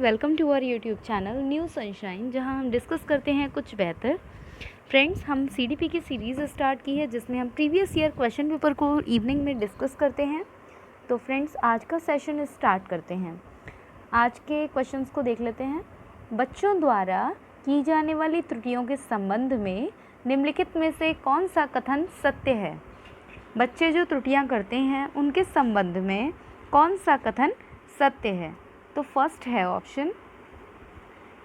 Welcome to our YouTube channel new sunshine, जहां हम discuss करते हैं कुछ बेहतर। फ्रेंड्स, हम सीडीपी की सीरीज़ स्टार्ट की है जिसमें हम प्रीवियस ईयर क्वेश्चन पेपर को इवनिंग में डिस्कस करते हैं। तो फ्रेंड्स, आज का सेशन स्टार्ट करते हैं। आज के क्वेश्चंस को देख लेते हैं। बच्चों द्वारा की जाने वाली त्रुटियों के संबंध में निम्नलिखित में से कौन सा कथन सत्य है? बच्चे जो त्रुटियां करते हैं उनके संबंध में कौन सा कथन सत्य है? तो फर्स्ट है ऑप्शन,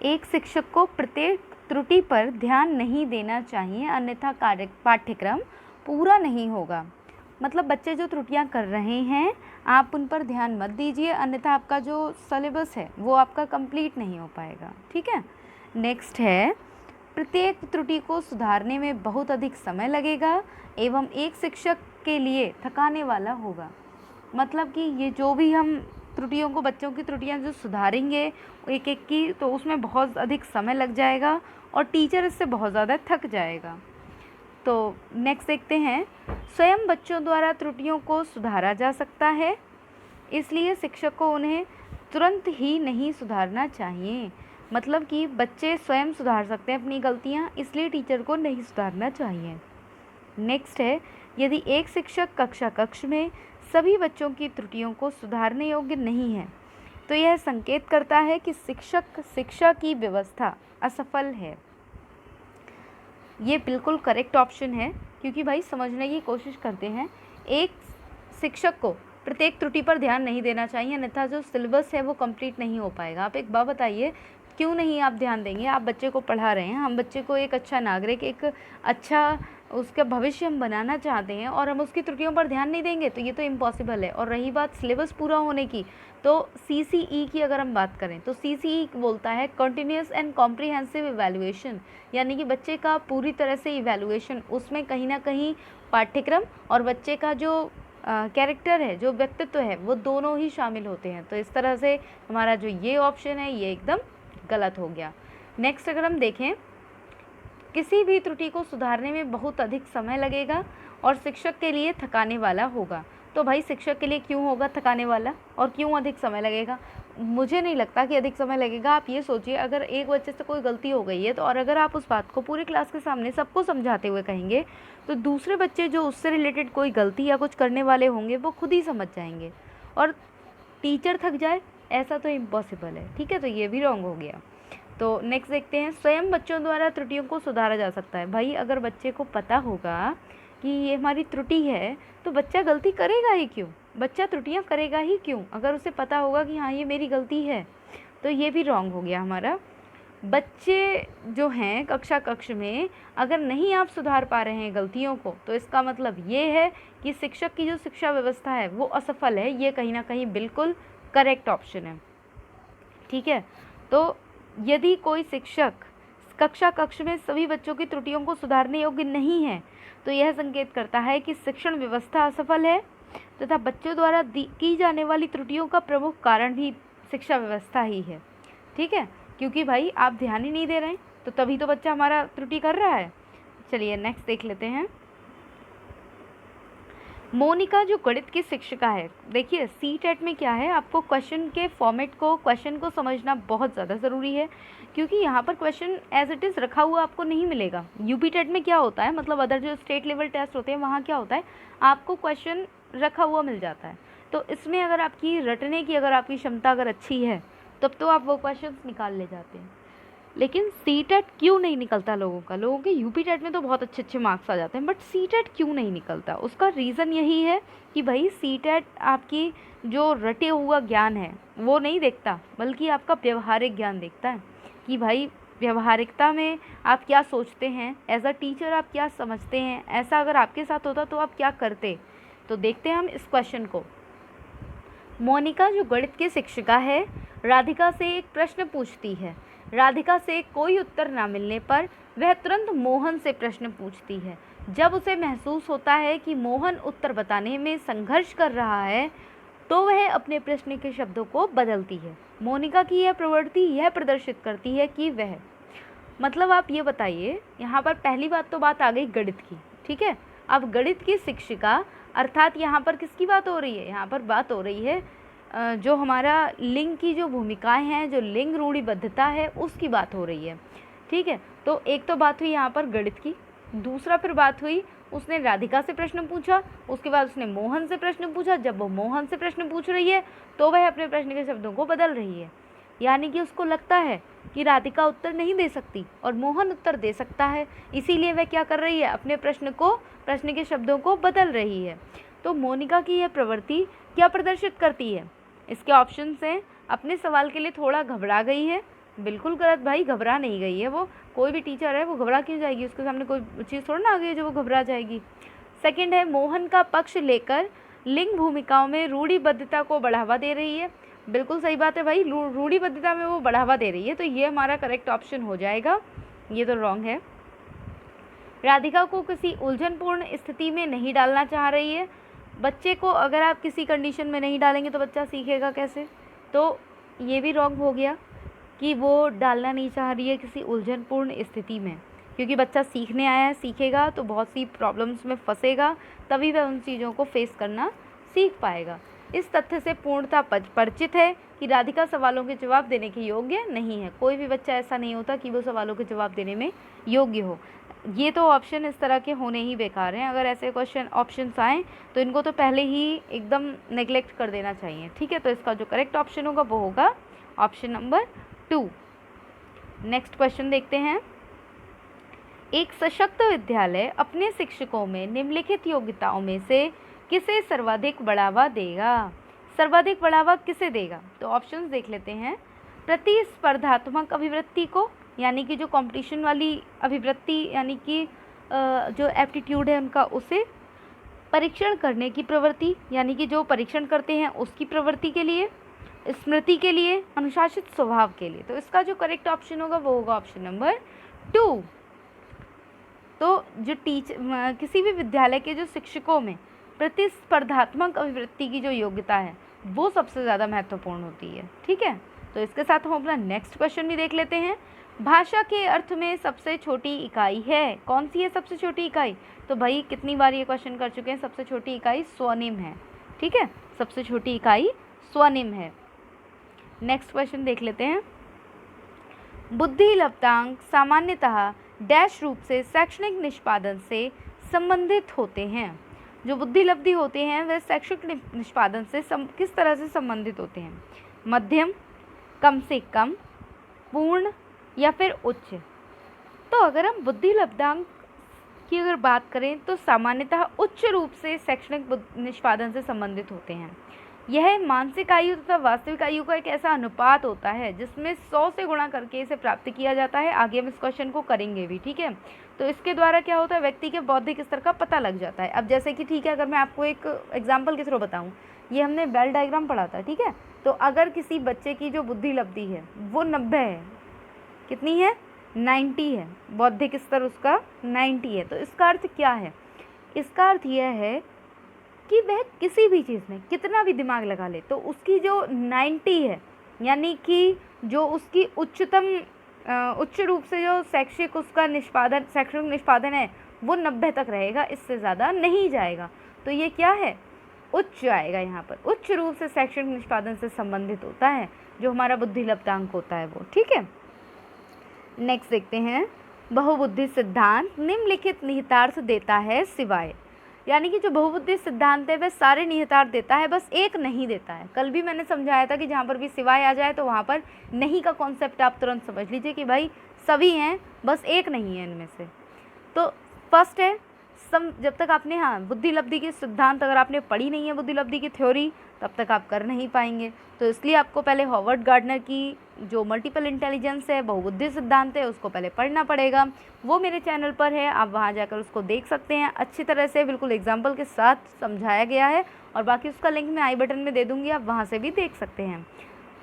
एक शिक्षक को प्रत्येक त्रुटि पर ध्यान नहीं देना चाहिए अन्यथा पाठ्यक्रम पूरा नहीं होगा। मतलब बच्चे जो त्रुटियां कर रहे हैं आप उन पर ध्यान मत दीजिए, अन्यथा आपका जो सिलेबस है वो आपका कंप्लीट नहीं हो पाएगा। ठीक है। नेक्स्ट है, प्रत्येक त्रुटि को सुधारने में बहुत अधिक समय लगेगा एवं एक शिक्षक के लिए थकाने वाला होगा। मतलब कि ये जो भी हम त्रुटियों को, बच्चों की त्रुटियां जो सुधारेंगे एक एक की, तो उसमें बहुत अधिक समय लग जाएगा और टीचर इससे बहुत ज़्यादा थक जाएगा। तो नेक्स्ट देखते हैं, स्वयं बच्चों द्वारा त्रुटियों को सुधारा जा सकता है, इसलिए शिक्षक को उन्हें तुरंत ही नहीं सुधारना चाहिए। मतलब कि बच्चे स्वयं सुधार सकते हैं अपनी गलतियां, इसलिए टीचर को नहीं सुधारना चाहिए। नेक्स्ट है, यदि एक शिक्षक कक्ष में सभी बच्चों की त्रुटियों को सुधारने योग्य नहीं है तो यह संकेत करता है कि शिक्षा की व्यवस्था असफल है। ये बिल्कुल करेक्ट ऑप्शन है, क्योंकि भाई समझने की कोशिश करते हैं, एक शिक्षक को प्रत्येक त्रुटि पर ध्यान नहीं देना चाहिए अन्यथा जो सिलेबस है वो कंप्लीट नहीं हो पाएगा। आप एक बात बताइए, क्यों नहीं आप ध्यान देंगे? आप बच्चे को पढ़ा रहे हैं, हम बच्चे को एक अच्छा नागरिक, एक अच्छा उसका भविष्य हम बनाना चाहते हैं और हम उसकी त्रुटियों पर ध्यान नहीं देंगे तो ये तो इम्पॉसिबल है। और रही बात सिलेबस पूरा होने की, तो CCE की अगर हम बात करें तो CCE बोलता है कंटिन्यूस एंड कॉम्प्रिहेंसिव इवैल्यूएशन, यानी कि बच्चे का पूरी तरह से इवैल्यूएशन, उसमें कहीं ना कहीं पाठ्यक्रम और बच्चे का जो कैरेक्टर है, जो व्यक्तित्व है, वो दोनों ही शामिल होते हैं। तो इस तरह से हमारा जो ये ऑप्शन है ये एकदम गलत हो गया। नेक्स्ट अगर हम देखें, किसी भी त्रुटि को सुधारने में बहुत अधिक समय लगेगा और शिक्षक के लिए थकाने वाला होगा। तो भाई शिक्षक के लिए क्यों होगा थकाने वाला और क्यों अधिक समय लगेगा? मुझे नहीं लगता कि अधिक समय लगेगा। आप ये सोचिए, अगर एक बच्चे से कोई गलती हो गई है तो और अगर आप उस बात को पूरी क्लास के सामने सबको समझाते हुए कहेंगे तो दूसरे बच्चे जो उससे रिलेटेड कोई गलती या कुछ करने वाले होंगे वो खुद ही समझ जाएंगे और टीचर थक जाए, ऐसा तो इम्पॉसिबल है। ठीक है, तो ये भी रॉन्ग हो गया। तो नेक्स्ट देखते हैं, स्वयं बच्चों द्वारा त्रुटियों को सुधारा जा सकता है। भाई अगर बच्चे को पता होगा कि ये हमारी त्रुटि है तो बच्चा गलती करेगा ही क्यों? बच्चा त्रुटियां करेगा ही क्यों अगर उसे पता होगा कि हाँ ये मेरी गलती है? तो ये भी रॉन्ग हो गया हमारा। बच्चे जो हैं कक्ष में अगर नहीं आप सुधार पा रहे हैं गलतियों को तो इसका मतलब ये है कि शिक्षक की जो शिक्षा व्यवस्था है वो असफल है। ये कहीं ना कहीं बिल्कुल करेक्ट ऑप्शन है। ठीक है, तो यदि कोई शिक्षक कक्ष में सभी बच्चों की त्रुटियों को सुधारने योग्य नहीं है तो यह संकेत करता है कि शिक्षण व्यवस्था असफल है तथा बच्चों द्वारा की जाने वाली त्रुटियों का प्रमुख कारण ही शिक्षा व्यवस्था ही है। ठीक है, क्योंकि भाई आप ध्यान ही नहीं दे रहे हैं तो तभी तो बच्चा हमारा त्रुटि कर रहा है। चलिए नेक्स्ट देख लेते हैं। मोनिका जो गणित की शिक्षिका है, देखिए CTET में क्या है, आपको क्वेश्चन के फॉर्मेट को, क्वेश्चन को समझना बहुत ज़्यादा ज़रूरी है, क्योंकि यहाँ पर क्वेश्चन एज इट इज़ रखा हुआ आपको नहीं मिलेगा। UP-TET में क्या होता है, मतलब अदर जो स्टेट लेवल टेस्ट होते हैं वहाँ क्या होता है, आपको क्वेश्चन रखा हुआ मिल जाता है। तो इसमें अगर आपकी रटने की, अगर आपकी क्षमता अगर अच्छी है तब तो आप वो क्वेश्चन निकाल ले जाते हैं। लेकिन CTET क्यों नहीं निकलता लोगों का? लोगों के UP-TET में तो बहुत अच्छे अच्छे मार्क्स आ जाते हैं, बट CTET क्यों नहीं निकलता? उसका रीज़न यही है कि भाई CTET आपकी जो रटे हुआ ज्ञान है वो नहीं देखता, बल्कि आपका व्यवहारिक ज्ञान देखता है कि भाई व्यवहारिकता में आप क्या सोचते हैं, एज अ टीचर आप क्या समझते हैं। ऐसा अगर आपके साथ होता तो आप क्या करते? तो देखते हैं हम इस क्वेश्चन को। मोनिका जो गणित की शिक्षिका है राधिका से एक प्रश्न पूछती है। राधिका से कोई उत्तर न मिलने पर वह तुरंत मोहन से प्रश्न पूछती है। जब उसे महसूस होता है कि मोहन उत्तर बताने में संघर्ष कर रहा है तो वह अपने प्रश्न के शब्दों को बदलती है। मोनिका की यह प्रवृत्ति यह प्रदर्शित करती है कि वह, मतलब आप ये बताइए, यहाँ पर पहली बात तो बात आ गई गणित की। ठीक है, अब गणित की शिक्षिका अर्थात यहाँ पर किसकी बात हो रही है? यहाँ पर बात हो रही है जो हमारा लिंग की जो भूमिकाएं हैं, जो लिंग रूढ़िबद्धता है, उसकी बात हो रही है। ठीक है, तो एक तो बात हुई यहाँ पर गणित की, दूसरा फिर बात हुई उसने राधिका से प्रश्न पूछा, उसके बाद उसने मोहन से प्रश्न पूछा। जब वो मोहन से प्रश्न पूछ रही है तो वह अपने प्रश्न के शब्दों को बदल रही है, यानी कि उसको लगता है कि राधिका उत्तर नहीं दे सकती और मोहन उत्तर दे सकता है, इसीलिए वह क्या कर रही है, अपने प्रश्न के शब्दों को बदल रही है। तो मोनिका की यह प्रवृत्ति क्या प्रदर्शित करती है? इसके ऑप्शन हैं, अपने सवाल के लिए थोड़ा घबरा गई है। बिल्कुल गलत भाई, घबरा नहीं गई है वो। कोई भी टीचर है वो घबरा क्यों जाएगी, उसके सामने कोई चीज़ थोड़ा ना आ गई है जो वो घबरा जाएगी। सेकंड है, मोहन का पक्ष लेकर लिंग भूमिकाओं में रूढ़िबद्धता को बढ़ावा दे रही है। बिल्कुल सही बात है भाई, रूढ़िबद्धता में वो बढ़ावा दे रही है, तो ये हमारा करेक्ट ऑप्शन हो जाएगा। ये तो रॉन्ग है। राधिका को किसी उलझनपूर्ण स्थिति में नहीं डालना चाह रही है। बच्चे को अगर आप किसी कंडीशन में नहीं डालेंगे तो बच्चा सीखेगा कैसे, तो ये भी रॉन्ग हो गया कि वो डालना नहीं चाह रही है किसी उलझनपूर्ण स्थिति में, क्योंकि बच्चा सीखने आया है, सीखेगा तो बहुत सी प्रॉब्लम्स में फंसेगा, तभी वह उन चीज़ों को फेस करना सीख पाएगा। इस तथ्य से पूर्णतः परिचित है कि राधिका सवालों के जवाब देने के योग्य नहीं है। कोई भी बच्चा ऐसा नहीं होता कि वो सवालों के जवाब देने में योग्य हो। ये तो ऑप्शन इस तरह के होने ही बेकार हैं। अगर ऐसे ऑप्शंस आएँ तो इनको तो पहले ही एकदम नेग्लेक्ट कर देना चाहिए। ठीक है, तो इसका जो करेक्ट ऑप्शन होगा वो होगा ऑप्शन नंबर 2। नेक्स्ट क्वेश्चन देखते हैं। एक सशक्त विद्यालय अपने शिक्षकों में निम्नलिखित योग्यताओं में से किसे सर्वाधिक बढ़ावा देगा? सर्वाधिक बढ़ावा किसे देगा? तो ऑप्शंस देख लेते हैं। प्रतिस्पर्धात्मक अभिवृत्ति को, यानी कि जो कंपटीशन वाली अभिवृत्ति, यानी कि जो एप्टीट्यूड है उनका, उसे। परीक्षण करने की प्रवृत्ति, यानी कि जो परीक्षण करते हैं उसकी प्रवृत्ति के लिए। स्मृति के लिए, अनुशासित स्वभाव के लिए। तो इसका जो करेक्ट ऑप्शन होगा वो होगा ऑप्शन नंबर 2। तो जो किसी भी विद्यालय के जो शिक्षकों में प्रतिस्पर्धात्मक अभिवृत्ति की जो योग्यता है वो सबसे ज़्यादा महत्वपूर्ण होती है। ठीक है, तो इसके साथ हम अपना नेक्स्ट क्वेश्चन भी देख लेते हैं। भाषा के अर्थ में सबसे छोटी इकाई है, कौन सी है सबसे छोटी इकाई? तो भाई कितनी बार ये क्वेश्चन कर चुके हैं, सबसे छोटी इकाई स्वनिम है। ठीक है, सबसे छोटी इकाई स्वनिम है। नेक्स्ट क्वेश्चन देख लेते हैं। बुद्धि लब्धांक सामान्यतः डैश रूप से शैक्षणिक निष्पादन से संबंधित होते हैं। जो बुद्धि लब्धि होते हैं वह शैक्षणिक निष्पादन से किस तरह से संबंधित होते हैं? मध्यम, कम से कम, पूर्ण या फिर उच्च? तो अगर हम बुद्धि लब्धांक की अगर बात करें तो सामान्यतः उच्च रूप से शैक्षणिक निष्पादन से संबंधित होते हैं। यह मानसिक आयु तथा वास्तविक आयु का एक ऐसा अनुपात होता है जिसमें 100 से गुणा करके इसे प्राप्त किया जाता है। आगे हम इस क्वेश्चन को करेंगे भी। ठीक है, तो इसके द्वारा क्या होता है, व्यक्ति के बौद्धिक स्तर का पता लग जाता है। अब जैसे कि ठीक है, अगर मैं आपको एक एग्जाम्पल के थ्रू बताऊँ, ये हमने बेल डायग्राम पढ़ा था। ठीक है, तो अगर किसी बच्चे की जो बुद्धि लब्धि है वो 90 है, कितनी है, 90 है, बौद्धिक स्तर उसका 90 है, तो इसका अर्थ क्या है? इसका अर्थ यह है कि वह किसी भी चीज़ में कितना भी दिमाग लगा ले तो उसकी जो 90 है, यानी कि जो उसकी उच्च रूप से जो शैक्षणिक निष्पादन है वो 90 तक रहेगा, इससे ज़्यादा नहीं जाएगा। तो ये क्या है, उच्च आएगा यहाँ पर, उच्च रूप से शैक्षणिक निष्पादन से संबंधित होता है जो हमारा बुद्धि लब्धांक होता है वो। ठीक है, नेक्स्ट देखते हैं। बहुबुद्धि सिद्धांत निम्नलिखित निहितार्थ देता है सिवाय, यानी कि जो बहुबुद्धि सिद्धांत है वह सारे निहितार्थ देता है, बस एक नहीं देता है। कल भी मैंने समझाया था कि जहाँ पर भी सिवाय आ जाए तो वहाँ पर नहीं का कॉन्सेप्ट आप तुरंत समझ लीजिए कि भाई सभी हैं, बस एक नहीं है इनमें से। तो फर्स्ट है जब तक आपने बुद्धि लब्धि के सिद्धांत अगर आपने पढ़ी नहीं है, बुद्धि लब्धि की थ्योरी, तब तक आप कर नहीं पाएंगे। तो इसलिए आपको पहले हॉवर्ड गार्डनर की जो मल्टीपल इंटेलिजेंस है, बहुबुद्धि सिद्धांत है, उसको पहले पढ़ना पड़ेगा। वो मेरे चैनल पर है, आप वहाँ जाकर उसको देख सकते हैं। अच्छी तरह से बिल्कुल एग्जाम्पल के साथ समझाया गया है और बाकी उसका लिंक मैं आई बटन में दे दूँगी, आप वहाँ से भी देख सकते हैं।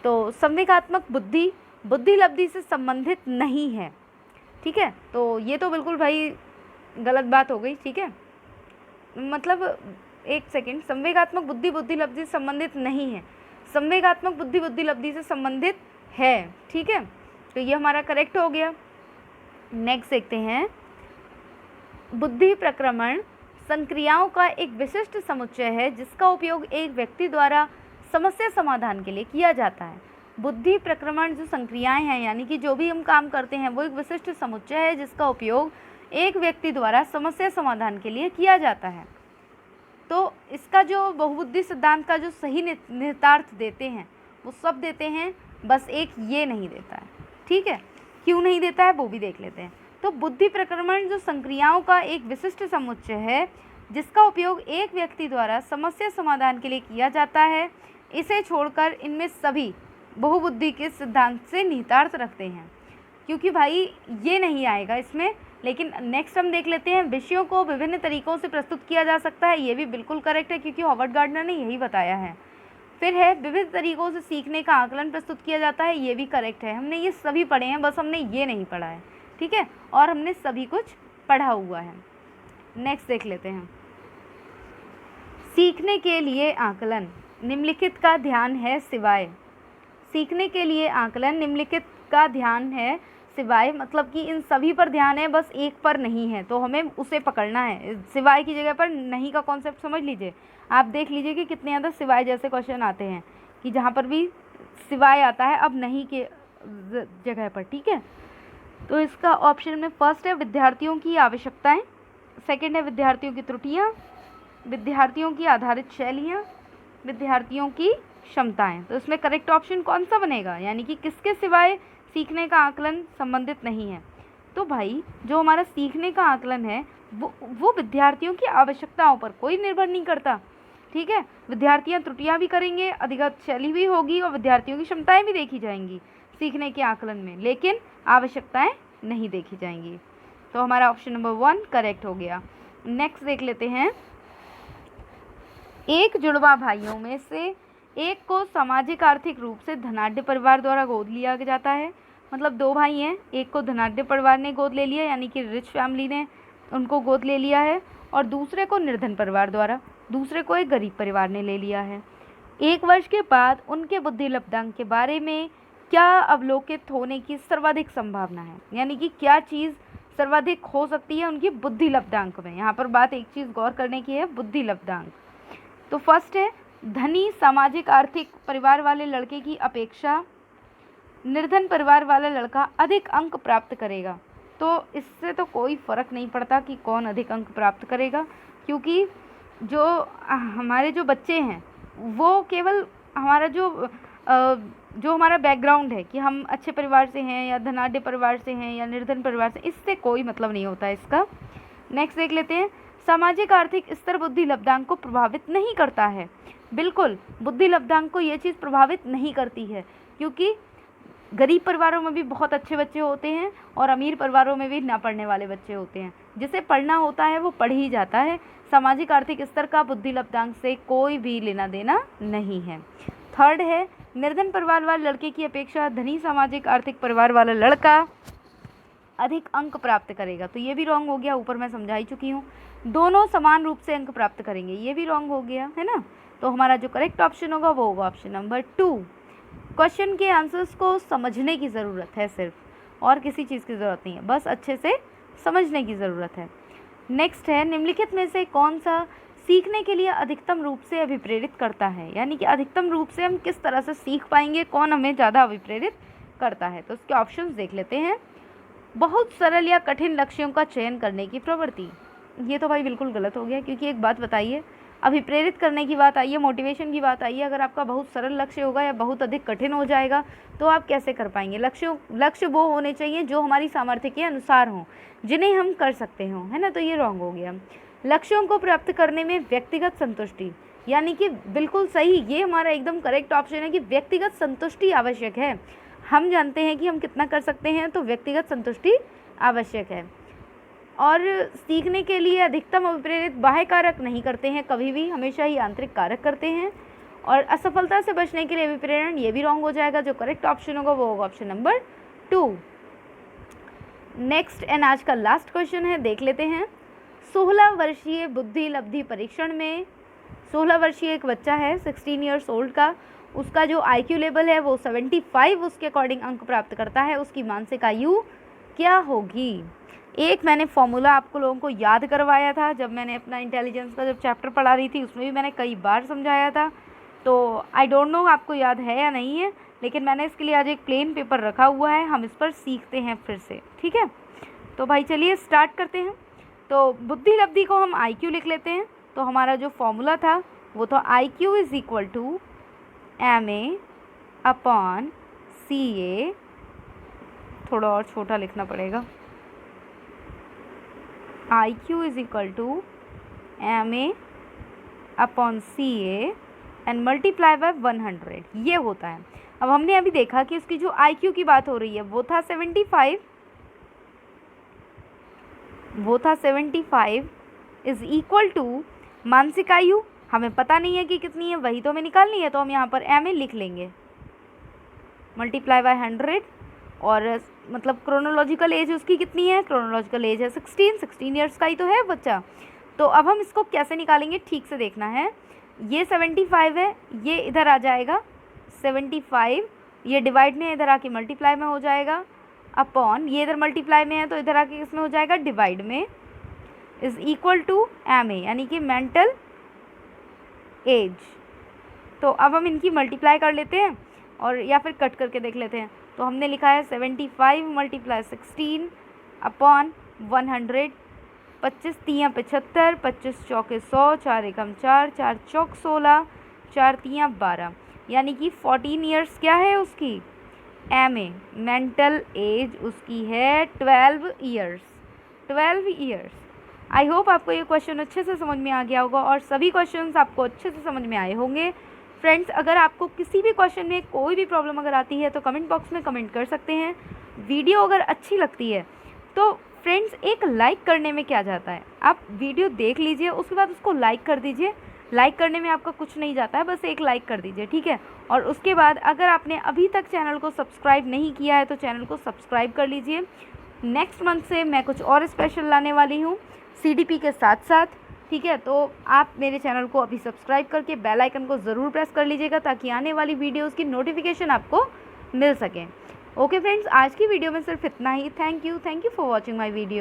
तो संवेगात्मक बुद्धि लब्धि से संबंधित नहीं है। ठीक है, तो ये तो बिल्कुल भाई गलत बात हो गई। ठीक है, मतलब एक सेकंड, संवेगात्मक बुद्धि लब्धि से संबंधित नहीं है, संवेगात्मक बुद्धि लब्धि से संबंधित है। ठीक है, तो ये हमारा करेक्ट हो गया। नेक्स्ट देखते हैं। बुद्धि प्रक्रमण संक्रियाओं का एक विशिष्ट समुच्चय है जिसका उपयोग एक व्यक्ति द्वारा समस्या समाधान के लिए किया जाता है। बुद्धि प्रक्रमण जो संक्रियाएं हैं, यानी कि जो भी हम काम करते हैं वो एक विशिष्ट समुच्चय है जिसका उपयोग एक व्यक्ति द्वारा समस्या समाधान के लिए किया जाता है। तो इसका जो बहुबुद्धि सिद्धांत का जो सही निहितार्थ देते हैं वो सब देते हैं, बस एक ये नहीं देता है। ठीक है, क्यों नहीं देता है वो भी देख लेते हैं। तो बुद्धि प्रक्रमण जो संक्रियाओं का एक विशिष्ट समुच्चय है जिसका उपयोग एक व्यक्ति द्वारा समस्या समाधान के लिए किया जाता है, इसे छोड़कर इनमें सभी बहुबुद्धि के सिद्धांत से निहितार्थ रखते हैं, क्योंकि भाई ये नहीं आएगा इसमें। लेकिन नेक्स्ट हम देख लेते हैं, विषयों को विभिन्न तरीकों से प्रस्तुत किया जा सकता है, ये भी बिल्कुल करेक्ट है क्योंकि हॉवर्ड गार्डनर ने यही बताया है। फिर है विभिन्न तरीकों से सीखने का आकलन प्रस्तुत किया जाता है, ये भी करेक्ट है। हमने ये सभी पढ़े हैं, बस हमने ये नहीं पढ़ा है। ठीक है, और हमने सभी कुछ पढ़ा हुआ है। नेक्स्ट देख लेते हैं, सीखने के लिए आकलन निम्नलिखित का ध्यान है सिवाय। सीखने के लिए आकलन निम्नलिखित का ध्यान है सिवाय, मतलब कि इन सभी पर ध्यान है, बस एक पर नहीं है, तो हमें उसे पकड़ना है। सिवाय की जगह पर नहीं का कॉन्सेप्ट समझ लीजिए। आप देख लीजिए कि कितने ज़्यादा सिवाय जैसे क्वेश्चन आते हैं कि जहाँ पर भी सिवाय आता है अब नहीं के जगह पर। ठीक है, तो इसका ऑप्शन में फर्स्ट है विद्यार्थियों की आवश्यकताएं, सेकंड है विद्यार्थियों की त्रुटियां, विद्यार्थियों की आधारित शैलियां, विद्यार्थियों की क्षमताएं। तो इसमें करेक्ट ऑप्शन कौन सा बनेगा, यानी कि किसके सिवाय सीखने का आकलन संबंधित नहीं है। तो भाई जो हमारा सीखने का आकलन है वो विद्यार्थियों की आवश्यकताओं पर कोई निर्भर नहीं करता। ठीक है, विद्यार्थियां त्रुटियां भी करेंगे, अधिगत शैली भी होगी और विद्यार्थियों की क्षमताएं भी देखी जाएंगी सीखने के आकलन में, लेकिन आवश्यकताएं नहीं देखी जाएंगी। तो हमारा ऑप्शन नंबर 1 करेक्ट हो गया। नेक्स्ट देख लेते हैं, एक जुड़वा भाइयों में से एक को सामाजिक आर्थिक रूप से धनाढ्य परिवार द्वारा गोद लिया जाता है। मतलब दो भाई हैं, एक को धनाढ्य परिवार ने गोद ले लिया, यानी कि रिच फैमिली ने उनको गोद ले लिया है, और दूसरे को निर्धन परिवार द्वारा, दूसरे को एक गरीब परिवार ने ले लिया है। 1 वर्ष के बाद उनके बुद्धि लब्धांक के बारे में क्या अवलोकित होने की सर्वाधिक संभावना है, यानी कि क्या चीज़ सर्वाधिक हो सकती है उनकी बुद्धि लब्धांक में। यहाँ पर बात एक चीज़ गौर करने की है, बुद्धि लब्धांक। तो फर्स्ट है धनी सामाजिक आर्थिक परिवार वाले लड़के की अपेक्षा निर्धन परिवार वाला लड़का अधिक अंक प्राप्त करेगा। तो इससे तो कोई फ़र्क नहीं पड़ता कि कौन अधिक अंक प्राप्त करेगा, क्योंकि जो हमारे जो बच्चे हैं वो केवल हमारा जो हमारा बैकग्राउंड है कि हम अच्छे परिवार से हैं या धनाढ्य परिवार से हैं या निर्धन परिवार से, इससे कोई मतलब नहीं होता है इसका। नेक्स्ट देख लेते हैं, सामाजिक आर्थिक स्तर बुद्धि लब्धांक को प्रभावित नहीं करता है। बिल्कुल, बुद्धि लब्धांक को ये चीज़ प्रभावित नहीं करती है, क्योंकि गरीब परिवारों में भी बहुत अच्छे बच्चे होते हैं और अमीर परिवारों में भी ना पढ़ने वाले बच्चे होते हैं। जिसे पढ़ना होता है वो पढ़ ही जाता है। सामाजिक आर्थिक स्तर का बुद्धि लब्धांक से कोई भी लेना देना नहीं है। थर्ड है निर्धन परिवार वाले लड़के की अपेक्षा धनी सामाजिक आर्थिक परिवार वाला लड़का अधिक अंक प्राप्त करेगा। तो ये भी रॉन्ग हो गया, ऊपर मैं समझा ही चुकी हूँ। दोनों समान रूप से अंक प्राप्त करेंगे, ये भी रॉन्ग हो गया है ना। तो हमारा जो करेक्ट ऑप्शन होगा वो होगा ऑप्शन नंबर 2। क्वेश्चन के आंसर्स को समझने की ज़रूरत है सिर्फ, और किसी चीज़ की ज़रूरत नहीं है, बस अच्छे से समझने की ज़रूरत है। नेक्स्ट है निम्नलिखित में से कौन सा सीखने के लिए अधिकतम रूप से अभिप्रेरित करता है, यानी कि अधिकतम रूप से हम किस तरह से सीख पाएंगे, कौन हमें ज़्यादा अभिप्रेरित करता है। तो इसके ऑप्शंस देख लेते हैं। बहुत सरल या कठिन लक्ष्यों का चयन करने की प्रवृत्ति, ये तो भाई बिल्कुल गलत हो गया, क्योंकि एक बात बताइए, अभिप्रेरित करने की बात आई है, मोटिवेशन की बात आई है, अगर आपका बहुत सरल लक्ष्य होगा या बहुत अधिक कठिन हो जाएगा तो आप कैसे कर पाएंगे। लक्ष्य वो होने चाहिए जो हमारी सामर्थ्य के अनुसार हों, जिन्हें हम कर सकते हों, है ना। तो ये रॉन्ग हो गया। लक्ष्यों को प्राप्त करने में व्यक्तिगत संतुष्टि, यानी कि बिल्कुल सही, ये हमारा एकदम करेक्ट ऑप्शन है कि व्यक्तिगत संतुष्टि आवश्यक है। हम जानते हैं कि हम कितना कर सकते हैं, तो व्यक्तिगत संतुष्टि आवश्यक है। और सीखने के लिए अधिकतम अभिप्रेरित बाह्य कारक नहीं करते हैं कभी भी, हमेशा ही आंतरिक कारक करते हैं। और असफलता से बचने के लिए अभिप्रेरण, ये भी रॉन्ग हो जाएगा। जो करेक्ट ऑप्शन होगा वो होगा ऑप्शन नंबर 2। नेक्स्ट एंड आज का लास्ट क्वेश्चन है, देख लेते हैं। 16 वर्षीय बुद्धि लब्धि परीक्षण में 16 वर्षीय एक बच्चा है 16 ईयर्स ओल्ड का, उसका जो IQ लेवल है वो 75 उसके अकॉर्डिंग अंक प्राप्त करता है। उसकी मानसिक आयु क्या होगी। एक मैंने फॉर्मूला आपको लोगों को याद करवाया था जब मैंने अपना इंटेलिजेंस का जब चैप्टर पढ़ा रही थी, उसमें भी मैंने कई बार समझाया था। तो आई डोंट नो आपको याद है या नहीं है, लेकिन मैंने इसके लिए आज एक प्लेन पेपर रखा हुआ है, हम इस पर सीखते हैं फिर से, ठीक है। तो भाई चलिए स्टार्ट करते हैं। तो बुद्धि लब्धि को हम आई क्यू लिख लेते हैं। तो हमारा जो फॉर्मूला था वो था I Q is equal to M A upon C A, थोड़ा और छोटा लिखना पड़ेगा, I Q is equal to M A upon C A and multiply by 100, ये होता है। अब हमने अभी देखा कि उसकी जो आई क्यू की बात हो रही है वो था 75, इज़ इक्वल टू मानसिक आयु हमें पता नहीं है कि कितनी है, वही तो हमें निकालनी है, तो हम यहाँ पर एम ए लिख लेंगे, मल्टीप्लाई बाय 100, और मतलब क्रोनोलॉजिकल एज उसकी कितनी है, क्रोनोलॉजिकल एज है 16 ईयर्स का ही तो है बच्चा। तो अब हम इसको कैसे निकालेंगे ठीक से देखना है। ये 75 है, ये इधर आ जाएगा 75, ये डिवाइड में इधर आके मल्टीप्लाई में हो जाएगा, अपॉन ये इधर मल्टीप्लाई में है तो इधर आके इसमें हो जाएगा डिवाइड में, is equal to M A यानी कि मेंटल एज। तो अब हम इनकी मल्टीप्लाई कर लेते हैं और या फिर कट करके देख लेते हैं। तो हमने लिखा है 75 मल्टीप्लाई 16 अपॉन 100, 25 तियाँ 75, 25 चौके 100, 4 एकम 4, 4 चौक 16, 4 तियाँ 12, यानी कि 14 ईयर्स क्या है उसकी, एम ए मेंटल एज उसकी है 12 ईयर्स। आई होप आपको ये क्वेश्चन अच्छे से समझ में आ गया होगा और सभी क्वेश्चंस आपको अच्छे से समझ में आए होंगे। फ्रेंड्स, अगर आपको किसी भी क्वेश्चन में कोई भी प्रॉब्लम अगर आती है तो कमेंट बॉक्स में कमेंट कर सकते हैं। वीडियो अगर अच्छी लगती है तो फ्रेंड्स एक लाइक करने में क्या जाता है, आप वीडियो देख लीजिए उसके बाद उसको लाइक कर दीजिए। लाइक करने में आपका कुछ नहीं जाता है, बस एक लाइक कर दीजिए, ठीक है। और उसके बाद अगर आपने अभी तक चैनल को सब्सक्राइब नहीं किया है तो चैनल को सब्सक्राइब कर लीजिए। नेक्स्ट मंथ से मैं कुछ और स्पेशल लाने वाली हूँ CDP के साथ साथ, ठीक है। तो आप मेरे चैनल को अभी सब्सक्राइब करके बेल आइकन को ज़रूर प्रेस कर लीजिएगा ताकि आने वाली वीडियोज़ की नोटिफिकेशन आपको मिल सके। ओके फ्रेंड्स, आज की वीडियो में सिर्फ इतना ही। Thank you for watching my video.